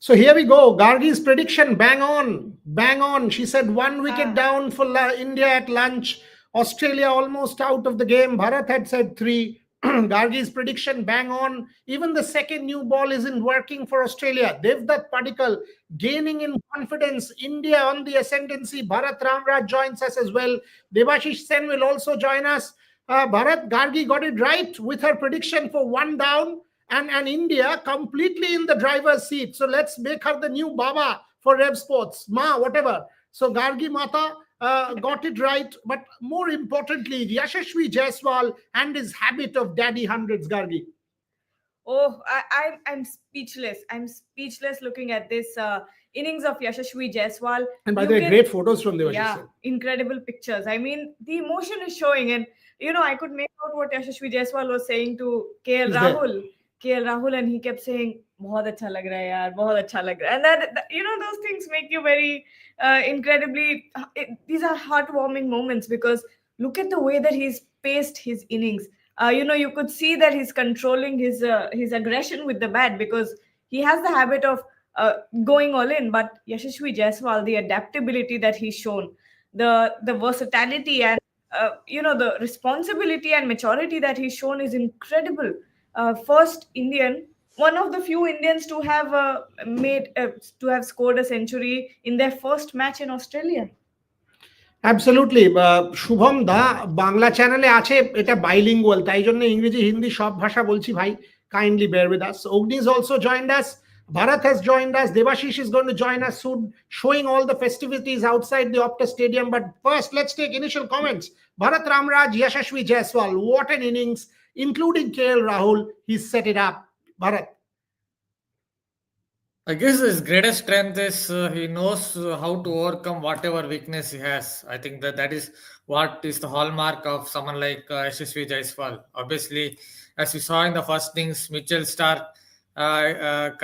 So here we go. Gargi's prediction, bang on, bang on. She said 1 wicket down for India at lunch. Australia almost out of the game. Bharat had said 3. Gargi's prediction, bang on. Even the second new ball isn't working for Australia. Devdutt Padikkal gaining in confidence. India on the ascendancy. Bharat Ramraj joins us as well. Devashish Sen will also join us. Bharat, Gargi got it right with her prediction for 1 down. And India completely in the driver's seat. So let's make her the new Baba for Rev Sports, Ma, whatever. So Gargi Mata got it right. But more importantly, Yashashvi Jaiswal and his habit of daddy hundreds, Gargi. Oh, I'm speechless. I'm speechless looking at this innings of Yashashvi Jaiswal. And by the way, great photos from Devashish. Yeah, incredible pictures. I mean, the emotion is showing. And, I could make out what Yashashvi Jaiswal was saying to KL Rahul. KL Rahul, and he kept saying, "Bahut acha lag raha hai yaar, bahut acha lag raha hai." And that, those things make you very incredibly. These are heartwarming moments because look at the way that he's paced his innings. You could see that he's controlling his aggression with the bat because he has the habit of going all in. But Yashashvi Jaiswal, the adaptability that he's shown, the versatility and the responsibility and maturity that he's shown is incredible. First Indian, one of the few Indians to have scored a century in their first match in Australia. Absolutely. Shubham দা বাংলা চ্যানেলে আছে, এটা bilingual, তাই জন্য ইংরেজি হিন্দি সব ভাষা বলছি ভাই, kindly bear with us. Ogni has also joined us. Bharat has joined us. Devashish is going to join us soon, showing all the festivities outside the Optus Stadium. But first, let's take initial comments. Bharat Ramraj, Yashashvi Jaiswal, what an innings, including KL Rahul. He's set it up. Bharat. I guess his greatest strength is he knows how to overcome whatever weakness he has. I think that is what is the hallmark of someone like Yashasvi Jaiswal. Obviously, as we saw in the first innings, Mitchell Starc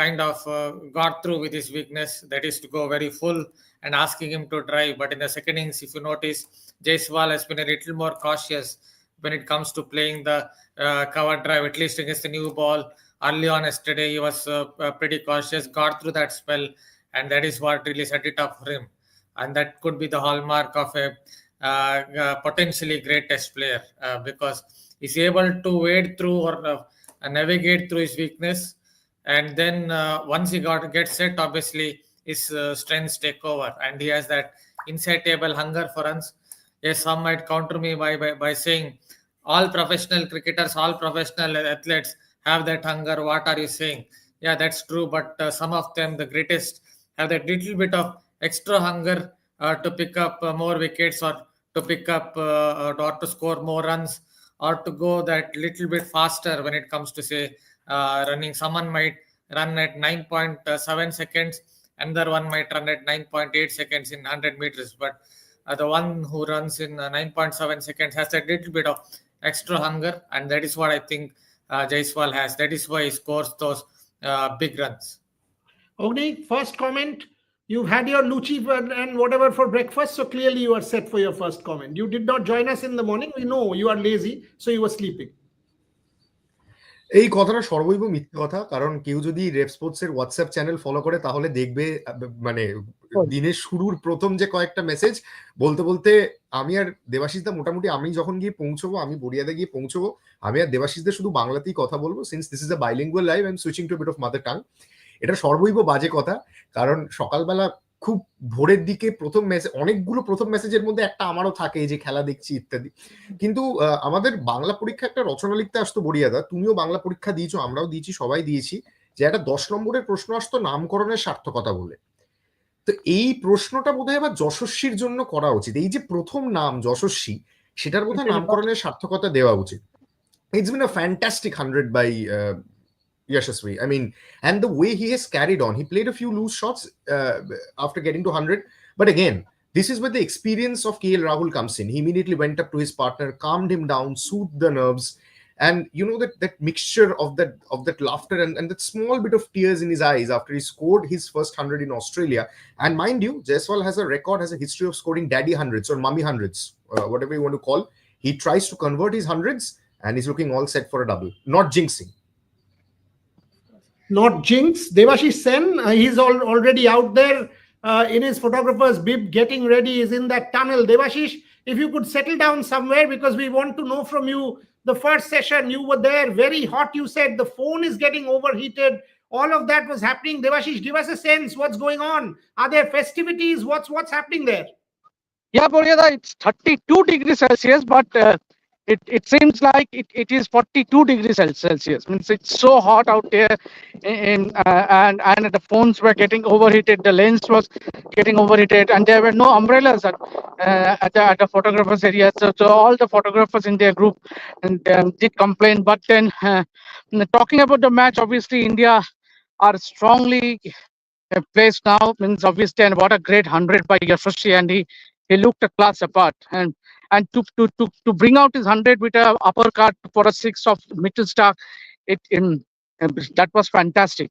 kind of got through with his weakness, that is to go very full and asking him to drive. But in the second innings, if you notice, Jaiswal has been a little more cautious when it comes to playing the cover drive, at least against the new ball. Early on yesterday, he was pretty cautious, got through that spell, and that is what really set it up for him. And that could be the hallmark of a potentially great test player because he's able to wade through or navigate through his weakness. And then once he gets set, obviously, his strengths take over. And he has that insatiable hunger for runs. Yes, some might counter me by saying all professional cricketers, all professional athletes have that hunger. What are you saying? Yeah, that's true. But some of them, the greatest, have that little bit of extra hunger to pick up more wickets or to pick up or to score more runs or to go that little bit faster when it comes to, say, running. Someone might run at 9.7 seconds. Another one might run at 9.8 seconds in 100 meters. But the one who runs in 9.7 seconds has that little bit of extra hunger. And that is what I think Jaiswal has. That is why he scores those big runs. Ogni, first comment. You've had your luchi and whatever for breakfast, so clearly you are set for your first comment. You did not join us in the morning. We know you are lazy, so you were sleeping. এই কথাটা সর্বৈব মিথ্যে কথা, কারণ কেউ যদি রেভ sports এর WhatsApp channel follow করে তাহলে দেখবে মানে দিনের শুরুর প্রথম যে কয়েকটা মেসেজ বলতে বলতে আমি আর দেবাশিসদা মোটামুটি আমি যখন গিয়ে পৌঁছবো, আমি বড়িয়াতে গিয়ে পৌঁছবো, আমি আর দেবাশিসদের শুধু বাংলাতেই কথা বলবো। Since this is a bilingual live, I am switching to bit of mother tongue. এটা সর্বৈব বাজে কথা, কারণ সকালবেলা খুব ভোরের দিকে প্রথম মেসেজ, অনেকগুলো প্রথম মেসেজের মধ্যে একটা আমারও থাকে যে খেলা দেখছি ইত্যাদি। কিন্তু আমাদের বাংলা পরীক্ষা একটা রচনা লিখতে আসতো বড়িয়াদা, তুমিও বাংলা পরীক্ষা দিয়েছো, আমরাও দিয়েছি, সবাই দিয়েছি, যে একটা 10 নম্বরের প্রশ্ন আসতো নামকরণের সার্থকতা বলে। তো এই প্রশ্নটা বোধহয় আবার যশস্বীর জন্য করা উচিত। এই যে প্রথম নাম যশস্বী, সেটার বোধহয় নামকরণের সার্থকতা দেওয়া উচিত। It's been a fantastic 100 by Yashasvi. I mean, and the way he has carried on, he played a few loose shots after getting to 100. But again, this is where the experience of KL Rahul comes in. He immediately went up to his partner, calmed him down, soothed the nerves. And you know that mixture of that laughter and that small bit of tears in his eyes after he scored his first 100 in Australia. And mind you, Jaiswal has a history of scoring daddy hundreds or mummy hundreds, whatever you want to call. He tries to convert his hundreds and he's looking all set for a double. Not jinxing. not jinx. Devashish Sen, he's already out there in his photographer's bib, getting ready, is in that tunnel. Devashish, if you could settle down somewhere, because we want to know from you. The first session, you were there, very hot. You said the phone is getting overheated. All of that was happening. Devashish, give us a sense. What's going on? Are there festivities? What's happening there? Yeah, Boryada, it's 32 degrees Celsius, but it seems like it is 42 degrees Celsius. Means it's so hot out there, and the phones were getting overheated, the lens was getting overheated, and there were no umbrellas at the photographers area. So all the photographers in their group and did complain. But then, talking about the match, obviously India are strongly placed now. Means obviously, and what a great 100 by Yashasvi, and he looked a class apart, and to bring out his 100 with a uppercut for a 6 of Mitchell Stark, that was fantastic.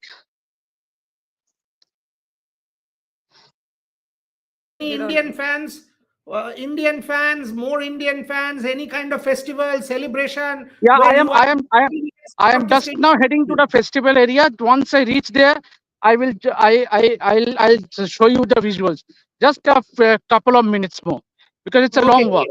Indian fans, more Indian fans, any kind of festival celebration? Yeah, where I am just now heading to the festival area. Once I reach there, I'll show you the visuals. Just a couple of minutes more, because it's a long walk.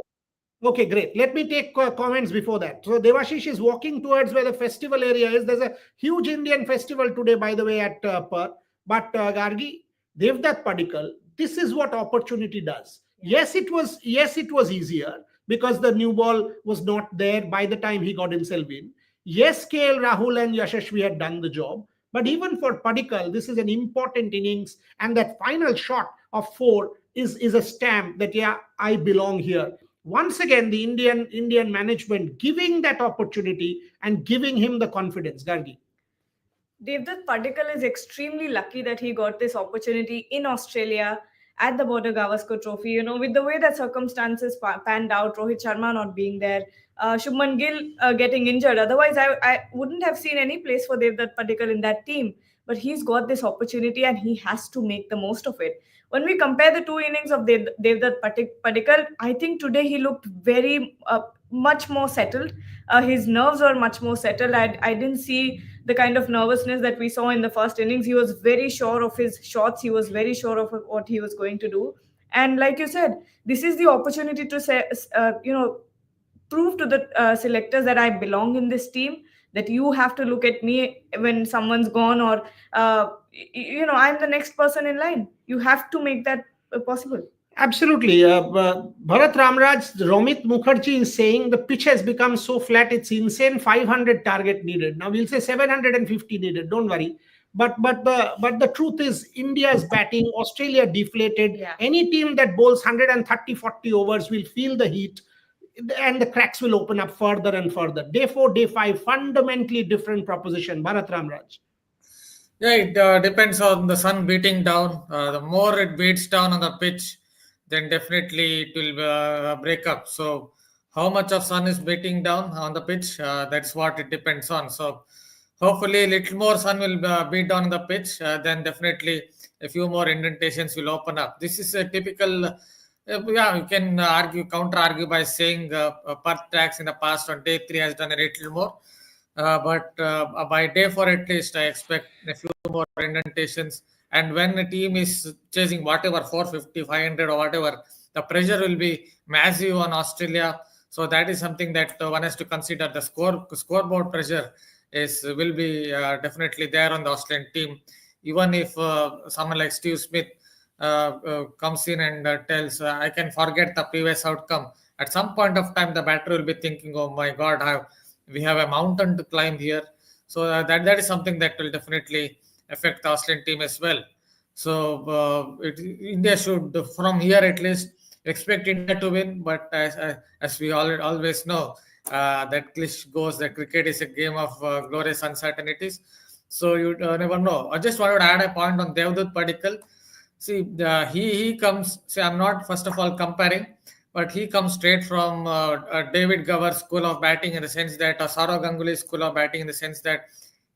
Okay, great. Let me take comments before that. So Devashish is walking towards where the festival area is. There's a huge Indian festival today, by the way, at Perth. But Gargi, Devdutt Padikkal, this is what opportunity does. Yes, it was easier because the new ball was not there by the time he got himself in. Yes, KL Rahul and Yashasvi had done the job. But even for Padikkal, this is an important innings, and that final shot of 4 is a stamp that, yeah, I belong here. Once again, the Indian management giving that opportunity and giving him the confidence. Gargi. Devdutt Padikkal is extremely lucky that he got this opportunity in Australia at the Border Gavaskar Trophy. You know, with the way that circumstances panned out, Rohit Sharma not being there, Shubman Gill getting injured. Otherwise, I wouldn't have seen any place for Devdutt Padikkal in that team. But he's got this opportunity and he has to make the most of it. When we compare the 2 innings of Devdutt Padikkal, I think today he looked very much more settled. His nerves were much more settled. I didn't see the kind of nervousness that we saw in the first innings. He was very sure of his shots. He was very sure of what he was going to do. And like you said, this is the opportunity to say, prove to the selectors that I belong in this team, that you have to look at me when someone's gone, or I'm the next person in line. You have to make that possible. Absolutely. Bharat Ramraj, Romit Mukherjee is saying the pitch has become so flat, it's insane. 500 target needed. Now we'll say 750 needed. Don't worry. But the truth is, India's batting, Australia deflated. Yeah. Any team that bowls 130, 40 overs will feel the heat, and the cracks will open up further and further. Day 4, day 5, fundamentally different proposition. Bharat Ramraj. Yeah, it depends on the sun beating down. The more it beats down on the pitch, then definitely it will break up. So how much of sun is beating down on the pitch, that's what it depends on. So hopefully a little more sun will beat down on the pitch, then definitely a few more indentations will open up. This is a typical, you can counter argue by saying Perth tracks in the past on day 3 has done a little more. But by day 4 at least, I expect a few more indentations. And when a team is chasing whatever 450, 500 or whatever, the pressure will be massive on Australia. So that is something that one has to consider. The scoreboard pressure will be definitely there on the Australian team. Even if someone like Steve Smith comes in and tells, I can forget the previous outcome. At some point of time, the batter will be thinking, oh my God, we have a mountain to climb here. So that is something that will definitely affect the Australian team as well. So India should, from here at least, expect India to win. But as we always know, that glitch goes that cricket is a game of glorious uncertainties. So you never know. I just wanted to add a point on Devdutt Padikkal. See, he comes. See, I'm not first of all comparing, but he comes straight from David Gower's school of batting, in the sense that Saurav Ganguly's school of batting, in the sense that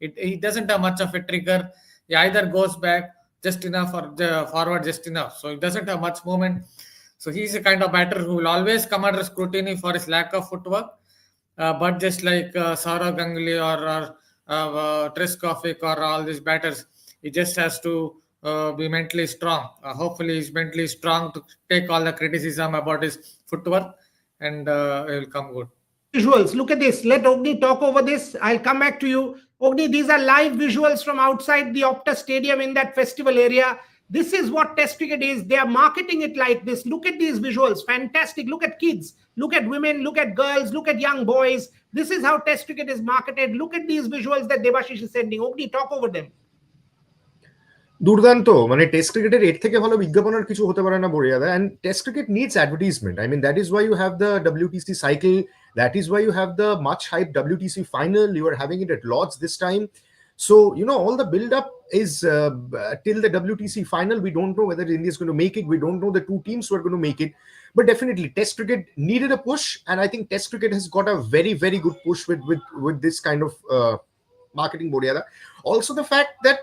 he doesn't have much of a trigger. He either goes back just enough or forward just enough. So he doesn't have much movement. So he's a kind of batter who will always come under scrutiny for his lack of footwork. But just like Saurav Ganguly or Trescoffic or all these batters. He just has to be mentally strong. Hopefully, he's mentally strong to take all the criticism about his footwork, and it will come good. Visuals. Look at this. Let Ogni talk over this. I'll come back to you. Ogni, these are live visuals from outside the Optus Stadium in that festival area. This is what Test cricket is. They are marketing it like this. Look at these visuals. Fantastic. Look at kids. Look at women. Look at girls. Look at young boys. This is how Test cricket is marketed. Look at these visuals that Devashish is sending. Ogni, talk over them. দুর্দান্ত, মানে test ক্রিকেটের এর থেকে ভালো বিজ্ঞাপনের কিছু হতে পারে না বরিয়াদা। And test cricket needs advertisement. I mean that is why you have the WTC cycle, that is why you have the much hype WTC final, you are having it at Lords this time. So, you know, all the build up is till the WTC final. We don't know whether India is going to make it. We don't know the two teams who are going to make it. But definitely, Test cricket needed a push, and I think Test cricket has got a very, very good push with this kind of marketing, Boriada. Also, the fact that,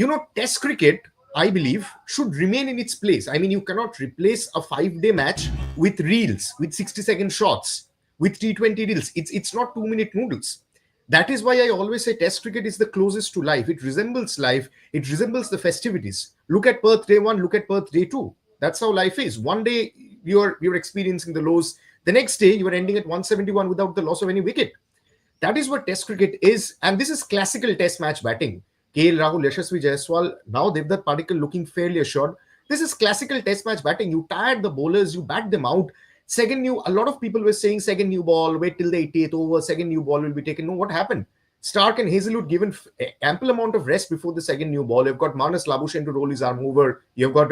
you know, Test cricket, I believe, should remain in its place. I mean, you cannot replace a 5-day match with reels, with 60-second shots, with T20 reels. It's not 2-minute noodles. That is why I always say Test cricket is the closest to life. It resembles life. It resembles the festivities. Look at Perth day 1, look at Perth day 2. That's how life is. One day you're experiencing the lows. The next day you are ending at 171 without the loss of any wicket. That is what Test cricket is. And this is classical Test match batting. KL Rahul, Jaiswal, now Devdutt Padikkal looking fairly assured. This is classical Test match batting. You tired the bowlers, you bat them out. A lot of people were saying second new ball, wait till the 88th over, second new ball will be taken. No, what happened? Stark and Hazelwood given ample amount of rest before the second new ball. You've got Manas Labuschagne to roll his arm over. You've got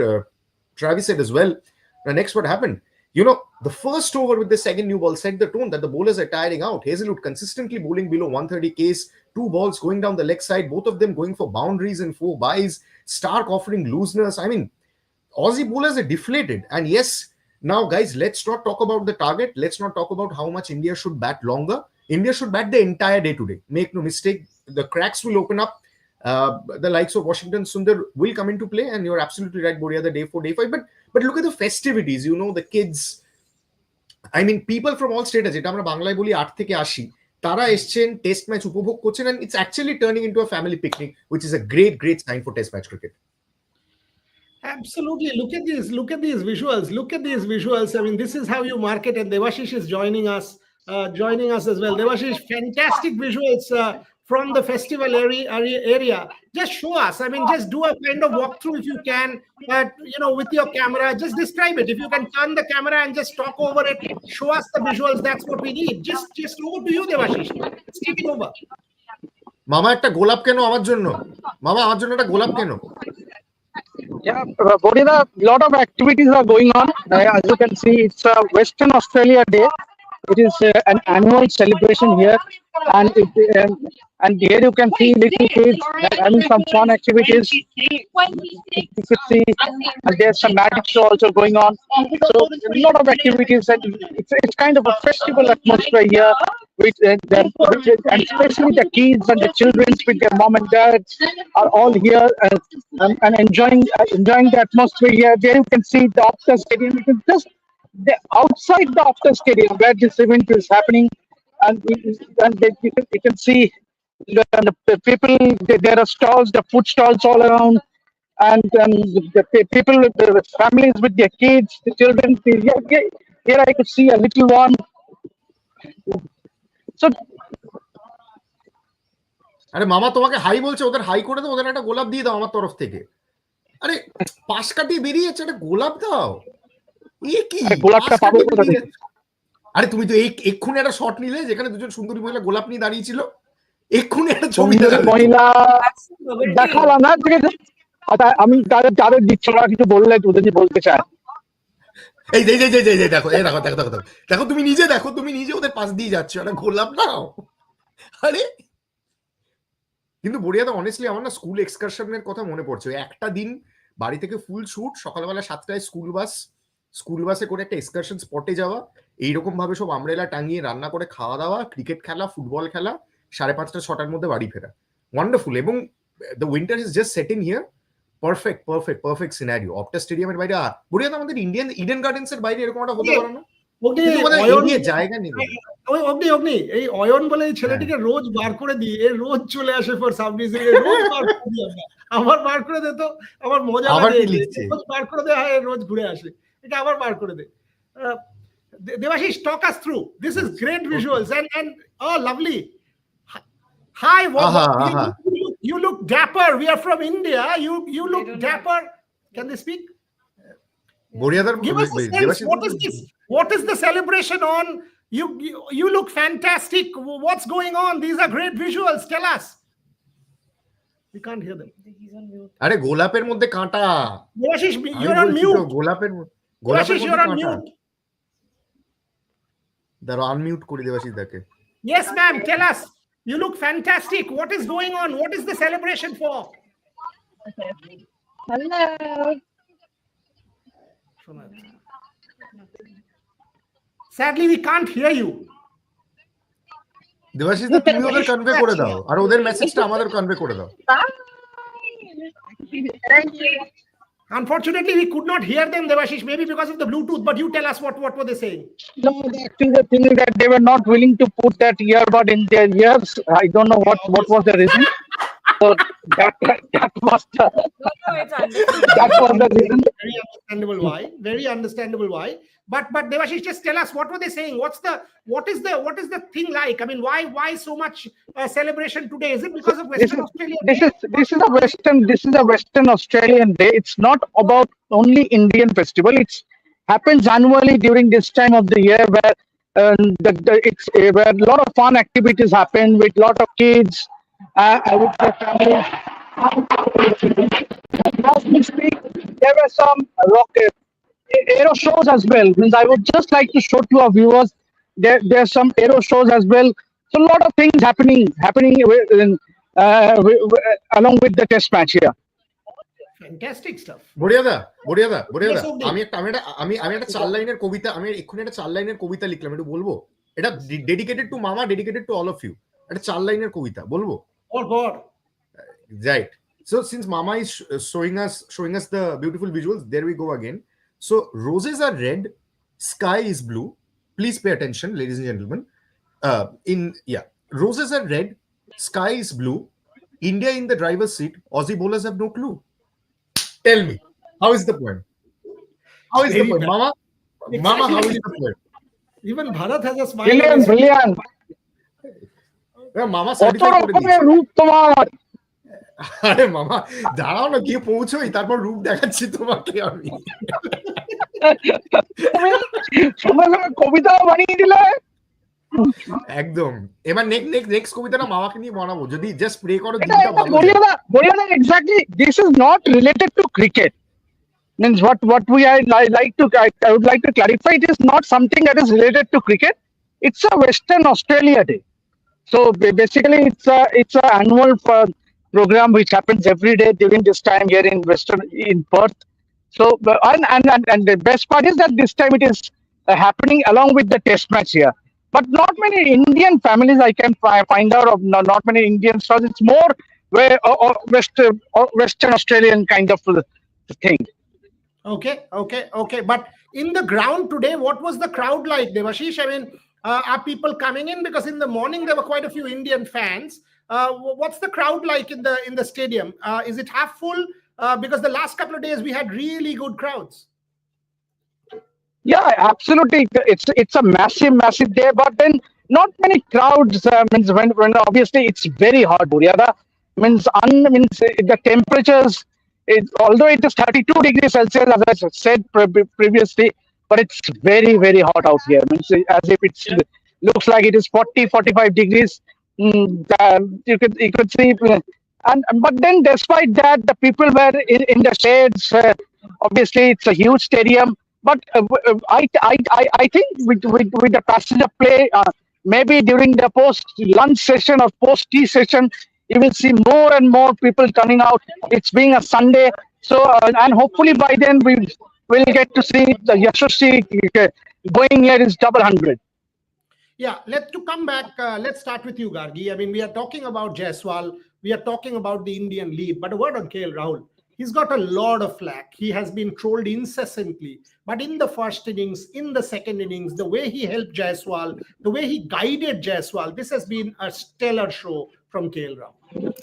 Travis Head as well. Now next, what happened? You know, the first over with the second new ball set the tone that the bowlers are tiring out. Hazelwood consistently bowling below 130 Ks, 2 balls going down the leg side, both of them going for boundaries and 4 byes. Stark offering looseness. I mean, Aussie bowlers are deflated. And yes, now guys, let's not talk about the target. Let's not talk about how much India should bat longer. India should bat the entire day today. Make no mistake, the cracks will open up. The likes of Washington Sundar will come into play, and you're absolutely right, Boria, the day 4, day 5. But look at the festivities, you know, the kids. I mean, people from all states, যেটা আমরা বাংলায় বলি 8 থেকে 80, তারা এসছেন test match উপভোগ করছেন, and it's actually turning into a family picnic, which is a great sign for test match cricket. Absolutely. Look at these visuals. Look at these visuals. I mean, this is how you market, and Devashish is joining us as well. Devashish, fantastic visuals from the festival area. Just show us. I mean, just do a kind of walkthrough if you can, you know, with your camera. Just describe it. If you can turn the camera and just talk over it, show us the visuals. That's what we need. Just over to you, Devashish. Let's take it over. মামা একটা গোলাপ কেন আমার জন্য? মামা আমার জন্য একটা গোলাপ কেন? Yeah, Bodhida, a lot of activities are going on. As you can see, it's a Western Australia Day. It is an annual celebration here, and here you can see little kids having some fun activities. You could see, and there's some magic show also going on. So a lot of activities, and it's kind of a festival atmosphere here, and especially the kids and the children with their mom and dad are all here and enjoying the atmosphere here. There you can see the Optus Stadium. You can just outside the Optus Stadium where this event is happening, and you can see the people. There are stalls, the food stalls all around, and the people with the families with their kids, the children. Here I could see a little one. So, আরে মামা তোমাকে high বলছে, ওদের high করে দাও, ওদের একটা গোলাপ দিয়ে দাও আমার তরফ থেকে। আরে পাশ কাটিয়ে বেরিয়েছে, একটা গোলাপ দাও। গোলাপটা পাবো কোথা থেকে? আরে তুমি তো এক্ষুনি একটা শট নিলে যেখানে দুজন সুন্দরী মহিলা গোলাপ নিয়ে দাঁড়িয়েছিল, এক্ষুনি একটা ছবি মহিলা দেখালাম না, ঠিক আছে? আমি যাদের দিচ্ছ না কিছু বললে যদি বলতে চায়, এই দেখো দেখো তুমি নিজে ওদের পাশ দিয়ে যাচ্ছ, একটা গোলাপ দাও। আরে কিন্তু বড়িয়া, অনেস্টলি আমার না স্কুল এক্সকারশনের কথা মনে পড়ছে। একটা দিন বাড়ি থেকে ফুল শুট, সকালবেলা 7টায় স্কুল বাসে করে একটা এক্সকারশন স্পটে যাওয়া, এইরকম ভাবে সব আমব্রেলা টাঙিয়ে রান্না করে খাওয়া দাওয়া, ক্রিকেট খেলা, ফুটবল খেলা, 5:30 6টার মধ্যে বাড়ি ফেরা। ওয়ান্ডারফুল। এবং the winter is just set in here. Perfect scenario. Optus স্টেডিয়ামের বাইরে বড়িয়া, আমাদের ইন্ডিয়ান ইডেন গার্ডেন্স এর বাইরে এরকম একটা হতে পারে না? কিন্তু বোধহয় এড়িয়ে জায়গা নেই বোধহয়। অগ্নি এই অয়ন বলে এই ছেলেটিকে রোজ বার করে দিই, এ রোজ চলে আসে ফর সাব রিজন, রোজ বার করে দিই আমরা। আবার বার করে দে তো, আমার মজা আবার লাগে, কি লিখছে? রোজ বার করে দে, হয় রোজ ঘুরে আসে, এটা আবার বার করে দে। Devashish, talk us through. This is great visuals and oh, lovely. Hi, you look dapper. We are from India. You look dapper. Can they speak? বড়িয়াদার Give us a sense. Debashis What is this? What is the celebration on? You look fantastic. What's going on? These are great visuals. Tell us. We can't hear them. He's on mute. আরে গোলাপের মধ্যে কাঁটা। Devashish, আমি you're on বলছি তো, mute. গোলাপের Devashish, মধ্যে you're on কাঁটা। mute. দাঁড়া আনমিউট করি দেবাশিস দাকে। Yes, ma'am. Tell us. You look fantastic. What is going on? What is the celebration for? Hello. Sadly, we can't hear you. Debashis দা তুমি ওদের কনভে করে দাও, আর ওদের মেসেজটা আমাদের কনভে করে দাও। Bye. Thank you. Unfortunately, we could not hear them, Devashish, maybe because of the Bluetooth, but you tell us what were they saying? No, actually the thing is that they were not willing to put that earbud in their ears. I don't know what was the reason. So that was the No, it's understandable. that was the reason. Very understandable why. Very understandable why. But Devashish, just tell us what were they saying? What is the thing like? I mean, why so much celebration today? Is it because of Western Australia? This is a Western Australian Day. It's not about only Indian festival. It happens annually during this time of the year where where a lot of fun activities happen with a lot of kids with their families. As we speak, there were some aero shows as well. Means I would just like to show to our viewers there's some aero shows as well. So a lot of things happening along with the test match here. Fantastic stuff. বড়িয়াদা Yes, okay. আমি একটা 4 লাইনের কবিতা, আমি এক্ষুনি একটা 4 লাইনের কবিতা লিখলাম, একটু বলবো? এটা dedicated to mama, dedicated to all of you. একটা 4 লাইনের কবিতা বলবো? Oh God. Right. So since Mama is showing us the beautiful visuals, there we go again. So roses are red, sky is blue. Please pay attention, ladies and gentlemen. Roses are red, sky is blue. India in the driver's seat. Aussie bowlers have no clue. Tell me, how is the point? How is the point, Mama? Mama, how is the point? Even Bharat has a smile. on his face. Brilliant. মামা certify করে দিয়েছে। রূপ তোমার। আরে মামা দাঁড়াও না, গিয়ে পৌঁছোই, তারপর রূপ দেখাচ্ছি তোমাকে আমি। সঙ্গে সঙ্গে কবিতা বানিয়ে দিলে। একদম। এবার নেক্সট কবিতাটা মামাকে নিয়ে বানাবো, যদি জাস্ট প্রে করো দিনটা ভালো যায়। বড়িয়াদা exactly, this is not related to cricket. Means what we I would like to clarify, it is not something that is related to cricket. It's a Western Australia Day. So basically, it's a annual program which happens every day during this time here in Perth. So and the best part is that this time it is happening along with the test match here. But not many Indian families I can find out of. Not many Indian stars. It's more where Western Australian kind of thing. Okay. But in the ground today, what was the crowd like, Devashish? I mean, are people coming in? Because in the morning there were quite a few Indian fans. What's the crowd like in the stadium? Is it half full? Because the last couple of days we had really good crowds. Yeah, absolutely. It's a massive day, but then not many crowds. Means when obviously it's very hot, Buryada. Means the temperatures. Although it is 32 degrees Celsius, as I said previously, but it's very hot out here. Means as if it looks like it is 40-45 degrees. You could see, but then despite that, the people were in the shades. Obviously, it's a huge stadium. But I think with the passage of play, maybe during the post-lunch session or post-tea session, you will see more and more people turning out. It's being a Sunday, so and hopefully by then we will get to see the Yashasvi going here is 100. Yeah, to come back, let's start with you, Gargi. I mean, we are talking about Jaiswal, we are talking about the Indian lead, but a word on KL Rahul. He's got a lot of flack. He has been trolled incessantly. But in the first innings, in the second innings, the way he helped Jaiswal, the way he guided Jaiswal, this has been a stellar show from KL Rahul.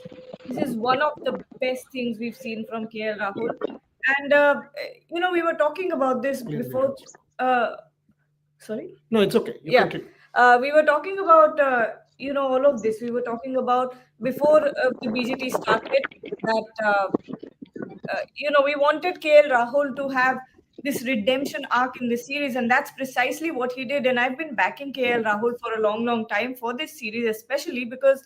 This is one of the best things we've seen from KL Rahul. And, we were talking about this before. Sorry? No, it's okay. You Yeah. continue. We were talking about, all of this. We were talking about before the BGT started that, we wanted KL Rahul to have this redemption arc in this series, and that's precisely what he did. And I've been backing KL Rahul for a long, long time for this series, especially because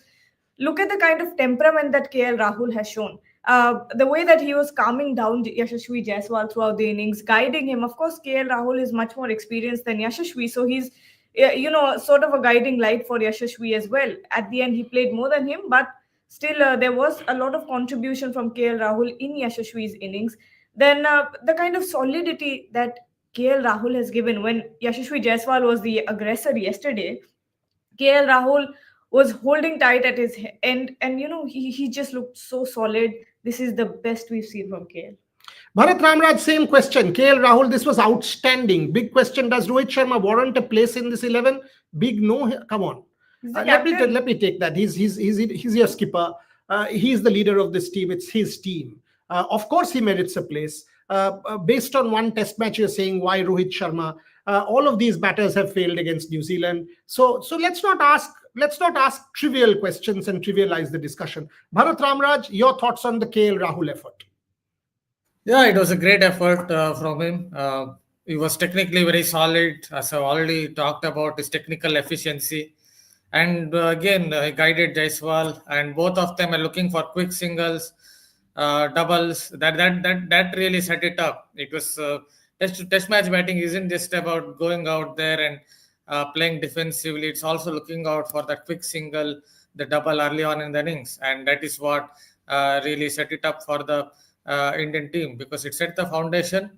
look at the kind of temperament that KL Rahul has shown. The way that he was calming down Yashasvi Jaiswal throughout the innings, guiding him. Of course, KL Rahul is much more experienced than Yashasvi, so he's sort of a guiding light for Yashasvi as well. At the end, he played more than him, but still there was a lot of contribution from KL Rahul in Yashasvi's innings. Then the kind of solidity that KL Rahul has given when Yashasvi Jaiswal was the aggressor yesterday, KL Rahul was holding tight at his end, and he just looked so solid. This is the best we've seen from KL. Bharat Ramraj, same question. KL Rahul, this was outstanding. Big question: does Rohit Sharma warrant a place in this 11? Big no. Come on. Let me take that. He's your skipper. He's the leader of this team. It's his team. Of course, he merits a place. Based on one test match, you're saying why Rohit Sharma? All of these batters have failed against New Zealand. So let's not ask trivial questions and trivialize the discussion. Bharat Ramraj, your thoughts on the KL Rahul effort? Yeah, it was a great effort from him. He was technically very solid, as I've already talked about his technical efficiency. And again, he guided Jaiswal, and both of them are looking for quick singles, doubles. That really set it up. It was test match batting isn't just about going out there and playing defensively. It's also looking out for that quick single, the double early on in the innings, and that is what really set it up for the Indian team, because it set the foundation.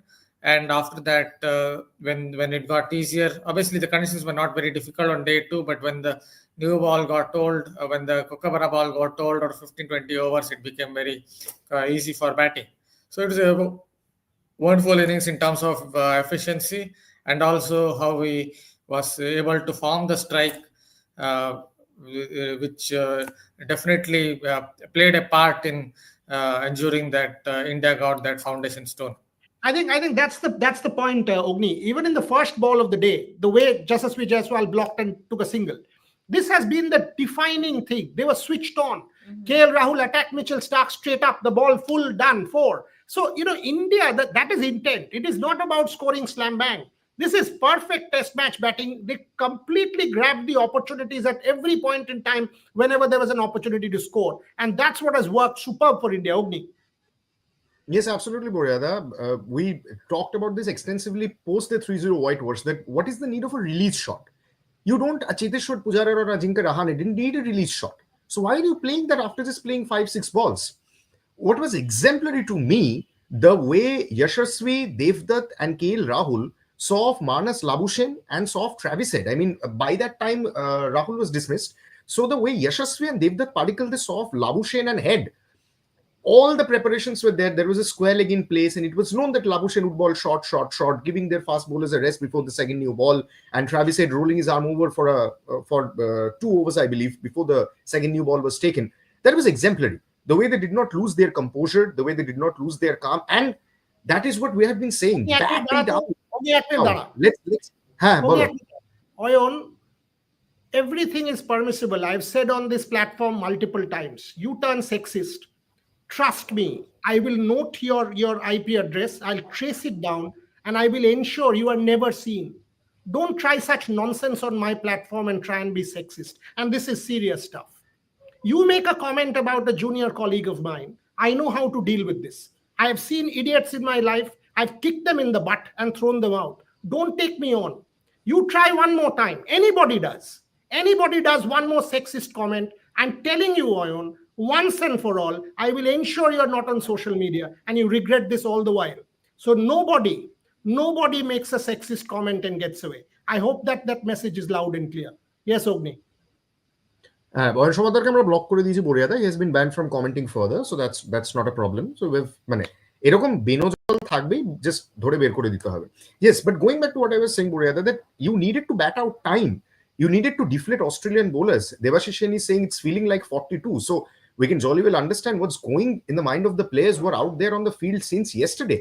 And after that, when it got easier, obviously the conditions were not very difficult on day 2, but when the new ball got told, when the Kookaburra ball got told, or 15-20 overs, it became very easy for batting. So it was a wonderful innings in terms of efficiency, and also how he was able to form the strike, which definitely played a part in ensuring that India got that foundation stone. I think that's the point, Ogni. Even in the first ball of the day, the way Yashasvi Jaiswal blocked and took a single, this has been the defining thing. They were switched on. KL Rahul attacked Mitchell Stark straight up, the ball full, done, 4. So, India, that is intent. It is not about scoring slam bang. This is perfect test match batting. They completely grabbed the opportunities at every point in time whenever there was an opportunity to score. And that's what has worked superb for India, Ogni. Yes, absolutely, Boryada. We talked about this extensively post the 3-0 whitewash, that what is the need of a release shot? You don't, Cheteshwar Pujara or Ajinkya Rahane didn't need a release shot. So why are you playing that after just playing 5-6 balls? What was exemplary to me, the way Yashasvi, Devdutt and KL Rahul saw off Manas Labuschagne and saw off Travis Head. I mean, by that time, Rahul was dismissed. So the way Yashasvi and Devdutt Padikkal, they saw off Labuschagne and Head, all the preparations were there. There was a square leg in place, and it was known that Labuschagne would ball short, giving their fast bowlers a rest before the second new ball. And Travis Head rolling his arm over for 2 overs, I believe, before the second new ball was taken. That was exemplary. The way they did not lose their composure, the way they did not lose their calm, and that is what we have been saying. Oyon, everything is permissible. I've said on this platform multiple times. You turn sexist. Trust me, I will note your IP address, I'll trace it down, and I will ensure you are never seen. Don't try such nonsense on my platform and try and be sexist. And this is serious stuff. You make a comment about a junior colleague of mine. I know how to deal with this. I have seen idiots in my life. I've kicked them in the butt and thrown them out. Don't take me on. You try one more time. Anybody does. Anybody does one more sexist comment. I'm telling you, Oyon, once and for all, I will ensure you're not on social media and you regret this all the while. So nobody makes a sexist comment and gets away. I hope that message is loud and clear. Yes, Ogni. হ্যাঁ, বয়ন সমাদারকে আমরা block করে দিয়েছি বরিয়াদা, he has been banned from commenting further, so that's not a problem. So মানে এরকম বেনজল থাকবেই, just ধরে বের করে দিতে হবে। Yes, but going back to what I was saying বরিয়াদা, that you needed to bat out time, you needed to deflate Australian bowlers. Devashish is saying it's feeling like 42, so we can jolly well understand what's going in the mind of the players who are out there on the field since yesterday.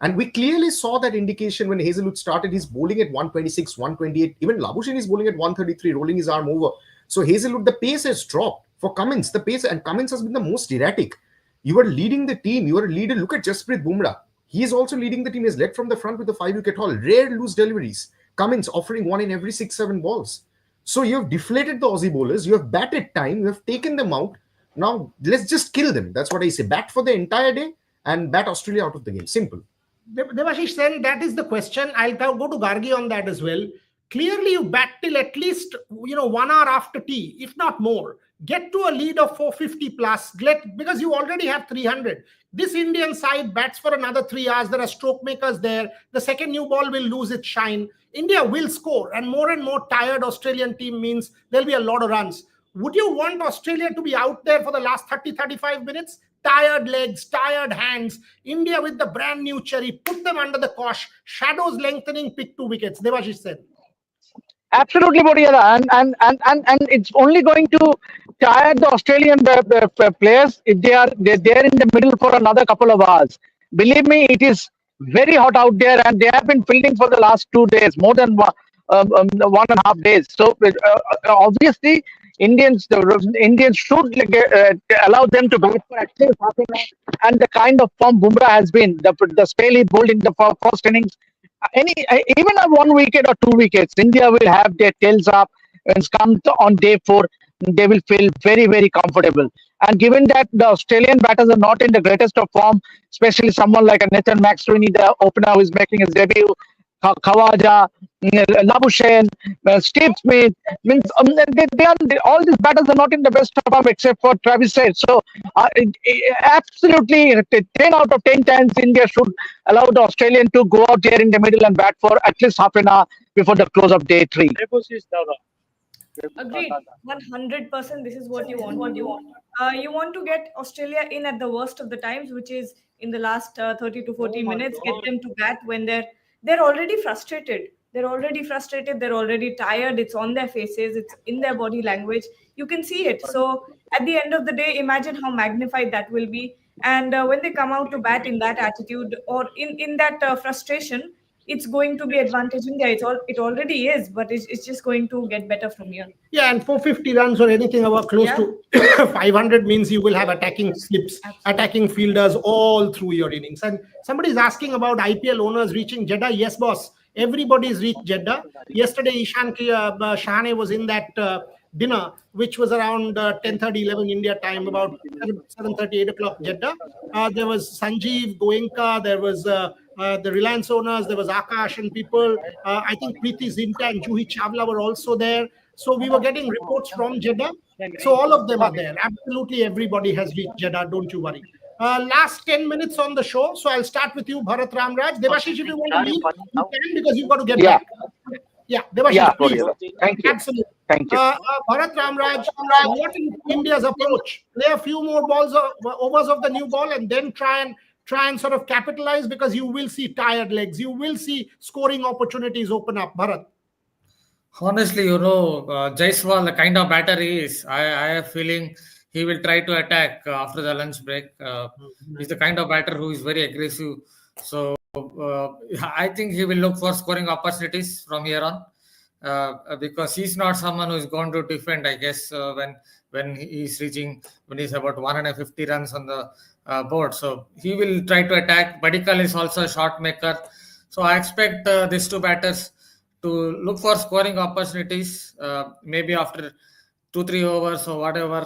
And we clearly saw that indication when Hazlewood started. He's bowling at 126, 128. Even Labuschagne is bowling at 133, rolling his arm over. So Hazlewood, the pace has dropped for Cummins. The pace, and Cummins has been the most erratic. You are leading the team. You are a leader. Look at Jasprit Bumrah. He is also leading the team. He's led from the front with a 5-wicket haul. Rare loose deliveries. Cummins offering one in every 6-7 balls. So you have deflated the Aussie bowlers. You have batted time. You have taken them out. Now let's just kill them. That's what I say. Bat for the entire day and bat Australia out of the game. Simple. Devashish, then that is the question. I'll go to Gargi on that as well. Clearly, you bat till at least 1 hour after tea, if not more. Get to a lead of 450 plus, because you already have 300. This Indian side bats for another 3 hours. There are stroke makers there. The second new ball will lose its shine. India will score, and more tired Australian team means there'll be a lot of runs. Would you want Australia to be out there for the last 30-35 minutes? Tired legs, tired hands. India with the brand new cherry, put them under the cosh. Shadows lengthening, pick 2 wickets. Devashish said. Absolutely, Bodiada, and it's only going to tire the Australian players if they're in the middle for another couple of hours. Believe me, it is very hot out there, and they have been fielding for the last 2 days, more than 1.5 days. So obviously, Indians should allow them to bat for at least half an hour. And the kind of form Bumrah has been, the spell he bowled in the first innings. Even a 1 wicket or 2 wickets, India will have their tails up and come on day 4. They will feel very, very comfortable. And given that the Australian batters are not in the greatest of form, especially someone like a Nathan Maxwell, the opener who is making his debut, Khawaja, Labuschagne, Steve Smith, means all these batters are not in the best of form except for Travis Head. So absolutely 10 out of 10 times India should allow the Australian to go out there in the middle and bat for at least half an hour before the close of day 3. Agreed, 100%. This is what you want. You want to get Australia in at the worst of the times, which is in the last 30 to 40 minutes. Get them to bat when they're already frustrated. They're already tired. It's on their faces. It's in their body language. You can see it. So at the end of the day, imagine how magnified that will be. And when they come out to bat in that attitude or in that frustration, it's going to be advantage India. It already is, but it's just going to get better from here. Yeah, and 450 runs or anything about close to 500 means you will have attacking slips, attacking fielders all through your innings. And somebody's asking about IPL owners reaching Jeddah. Yes, boss. Everybody's reached Jeddah. Yesterday, Ishan Shahane was in that dinner, which was around 10:30, 11 India time, about 7:30, 8 o'clock Jeddah. There was Sanjeev, Goenka, there was the Reliance owners, there was Akash and people. I think Preeti Zinta and Juhi Chawla were also there. So we were getting reports from Jeddah. So all of them are there. Absolutely everybody has reached Jeddah, don't you worry. Last 10 minutes on the show. So I'll start with you, Bharat Ramraj. Devashish, if you want to leave, you can, because you've got to get back. Yeah, Devashish, please. Thank you. Absolutely. Thank you. Bharat Ramraj, what is India's approach? Play a few more overs of the new ball and then try and sort of capitalize, because you will see tired legs. You will see scoring opportunities open up. Bharat. Honestly, Jaiswal, the kind of batter he is, I have a feeling he will try to attack after the lunch break. He's the kind of batter who is very aggressive. So I think he will look for scoring opportunities from here on, because he's not someone who is going to defend, I guess, when he's about 150 runs on the board. So he will try to attack. Badikal is also a shot maker. So I expect these two batters to look for scoring opportunities, maybe after 2-3 overs or whatever,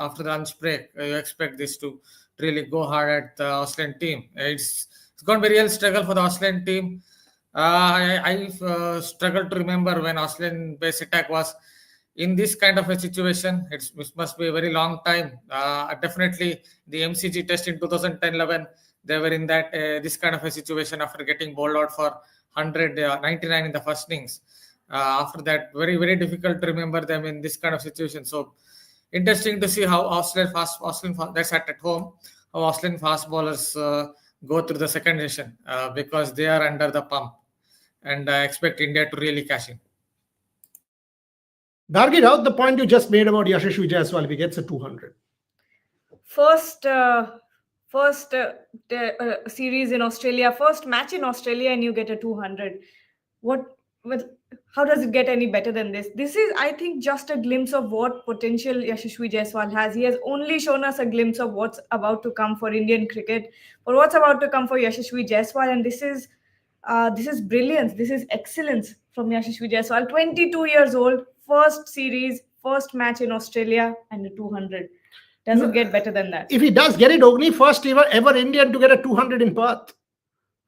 after the lunch break. You expect this to really go hard at the Australian team. It's going to be a real struggle for the Australian team. I struggle to remember when Australian base attack was in this kind of a situation. It must be a very long time. Definitely the MCG test in 2010-11, they were in that this kind of a situation after getting bowled out for 99 in the first innings. After that, very, very difficult to remember them in this kind of situation. So interesting to see how that's at home, how Australian fast bowlers go through the second session because they are under the pump, and I expect India to really cash in. Gargi, Raut, the point you just made about Yashasvi Jaiswal, if he gets a 200. First series in Australia, first match in Australia, and you get a 200. How does it get any better than this? This is, I think, just a glimpse of what potential Yashasvi Jaiswal has. He has only shown us a glimpse of what's about to come for Indian cricket, or what's about to come for Yashasvi Jaiswal, and this is brilliance. This is excellence from Yashasvi Jaiswal. 22 years old, first series, first match in Australia, and a 200. Does it get better than that? If he does get it, Ogni, first ever Indian to get a 200 in Perth.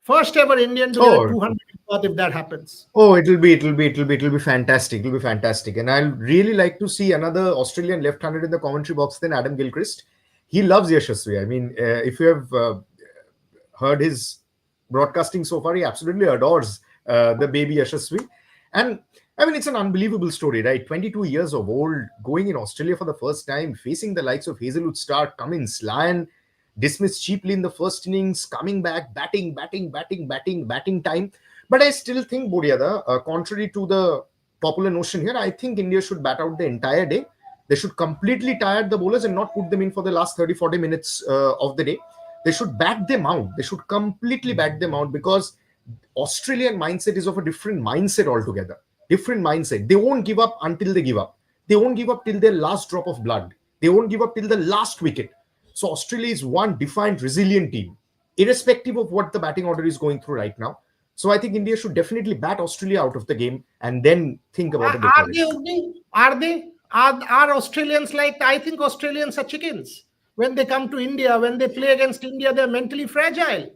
First ever Indian to get a 200 in Perth, if that happens. Oh, it'll be fantastic. It'll be fantastic. And I'll really like to see another Australian left-handed in the commentary box than Adam Gilchrist. He loves Yashasvi. I mean, if you have heard his broadcasting so far, he absolutely adores the baby Yashasvi. And I mean, it's an unbelievable story, right? 22 years of old, going in Australia for the first time, facing the likes of Hazelwood Stark, Cummins, Lyon, dismissed cheaply in the first innings, coming back, batting time. But I still think, Bodiada, contrary to the popular notion here, I think India should bat out the entire day. They should completely tire the bowlers and not put them in for the last 30-40 minutes of the day. They should bat them out. They should completely bat them out, because Australian mindset is of a different mindset altogether. Different mindset. They won't give up until they give up. They won't give up till their last drop of blood. They won't give up till the last wicket. So Australia is one defined, resilient team, irrespective of what the batting order is going through right now. So I think India should definitely bat Australia out of the game and then think about it. Are Australians like, I think Australians are chickens. When they come to India, when they play against India, they're mentally fragile.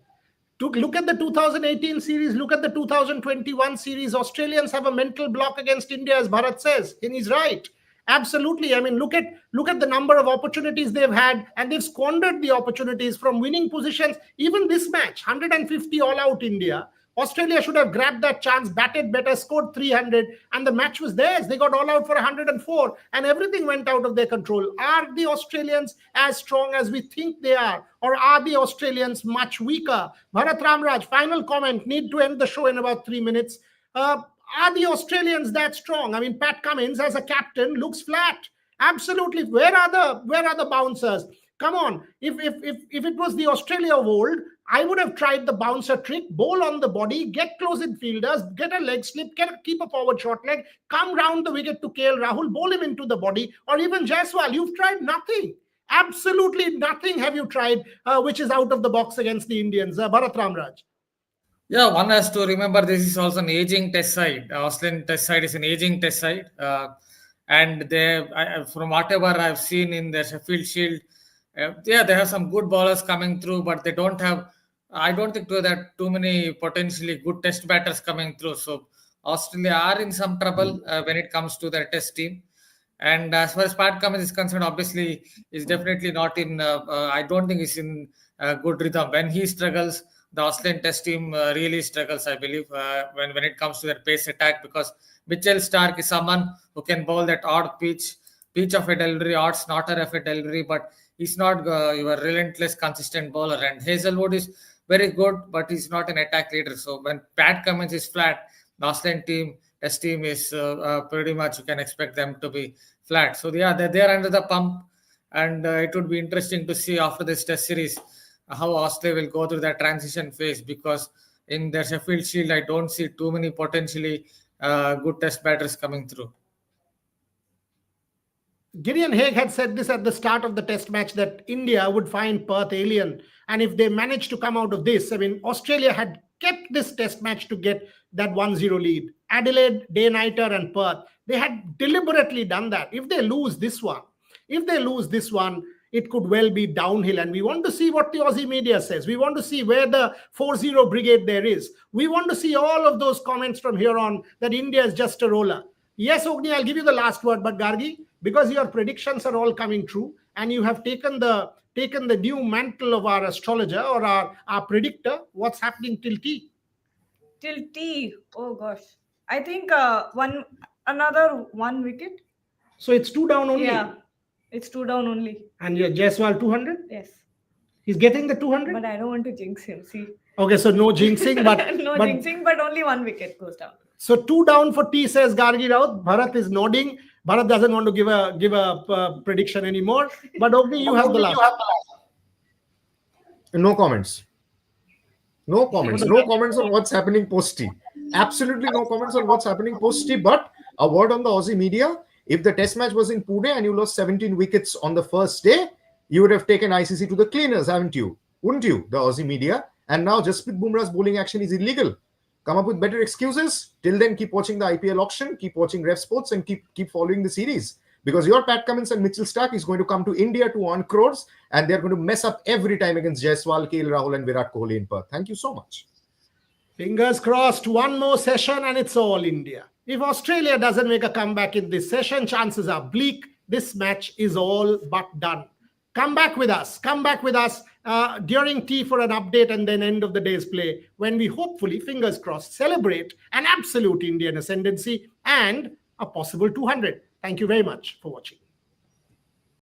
Look at the 2018 series, look at the 2021 series. Australians have a mental block against India, as Bharat says, and he's right. Absolutely. I mean, look at the number of opportunities they've had, and they've squandered the opportunities from winning positions. Even this match, 150 all out India. Australia should have grabbed that chance, batted better, scored 300, and the match was theirs. They got all out for 104, and everything went out of their control. Are the Australians as strong as we think they are, or are the Australians much weaker? Bharat Ramraj, final comment. Need to end the show in about 3 minutes. Are the Australians that strong? I mean, Pat Cummins as a captain looks flat. Absolutely. Where are the bouncers? Come on. If it was the Australia of old, I would have tried the bouncer trick, bowl on the body, get close in fielders, get a leg slip, keep a forward short leg, come round the wicket to Rahul, bowl him into the body, or even Jaiswal. You've tried nothing. Absolutely nothing have you tried, which is out of the box against the Indians. Bharat Ramraj. Yeah, one has to remember this is also an aging test side. Australian test side is an aging test side. And from whatever I've seen in the Sheffield Shield, they have some good bowlers coming through, but they don't have, I don't think there are too many potentially good test batters coming through. So Australia are in some trouble when it comes to their test team. And as far as Pat Cummins is concerned, obviously, is definitely not in, I don't think he's in good rhythm. When he struggles, the Australian test team really struggles, I believe, when it comes to their pace attack, because Mitchell Starc is someone who can bowl that odd pitch of a delivery, odd snorter of a delivery, but he's not your relentless, consistent bowler. And Hazelwood is very good, but he's not an attack leader. So when Pat Cummins is flat, the Australian test team is pretty much, you can expect them to be flat. So yeah, they're under the pump, and it would be interesting to see after this test series how Australia will go through that transition phase, because in the Sheffield Shield, I don't see too many potentially good test batters coming through. Gideon Haigh had said this at the start of the test match, that India would find Perth alien. And if they managed to come out of this, I mean, Australia had kept this test match to get that 1-0 lead. Adelaide, day-nighter and Perth, they had deliberately done that. If they lose this one, it could well be downhill. And we want to see what the Aussie media says. We want to see where the 4-0 brigade there is. We want to see all of those comments from here on that India is just a roller. Yes, Ogni, I'll give you the last word, but Gargi, because your predictions are all coming true and you have taken the new mantle of our astrologer or our predictor, what's happening till tea? Till tea. Oh gosh. I think another 1 wicket. So it's 2 down only. Yeah, it's 2 down only. And Jaiswal 200? Yes. He's getting the 200? But I don't want to jinx him. See. Okay, so no jinxing, but jinxing, but only 1 wicket goes down. So 2 down for T, says Gargi Raut. Bharat is nodding. Bharat doesn't want to give a prediction anymore. But okay, you have the last. No comments. No comments. No comments on what's happening post-T. Absolutely no comments on what's happening post-T. But a word on the Aussie media. If the test match was in Pune and you lost 17 wickets on the first day, you would have taken ICC to the cleaners, haven't you? Wouldn't you, the Aussie media? And now Jasprit Bumrah's bowling action is illegal. Come up with better excuses. Till then, keep watching the IPL auction, keep watching Ref Sports, and keep following the series. Because your Pat Cummins and Mitchell Starc is going to come to India to earn crores, and they're going to mess up every time against Jaiswal, KL Rahul, and Virat Kohli in Perth. Thank you so much. Fingers crossed, one more session and it's all India. If Australia doesn't make a comeback in this session, chances are bleak. This match is all but done. Come back with us. Come back with us during tea for an update and then end of the day's play, when we hopefully, fingers crossed, celebrate an absolute Indian ascendancy and a possible 200. Thank you very much for watching.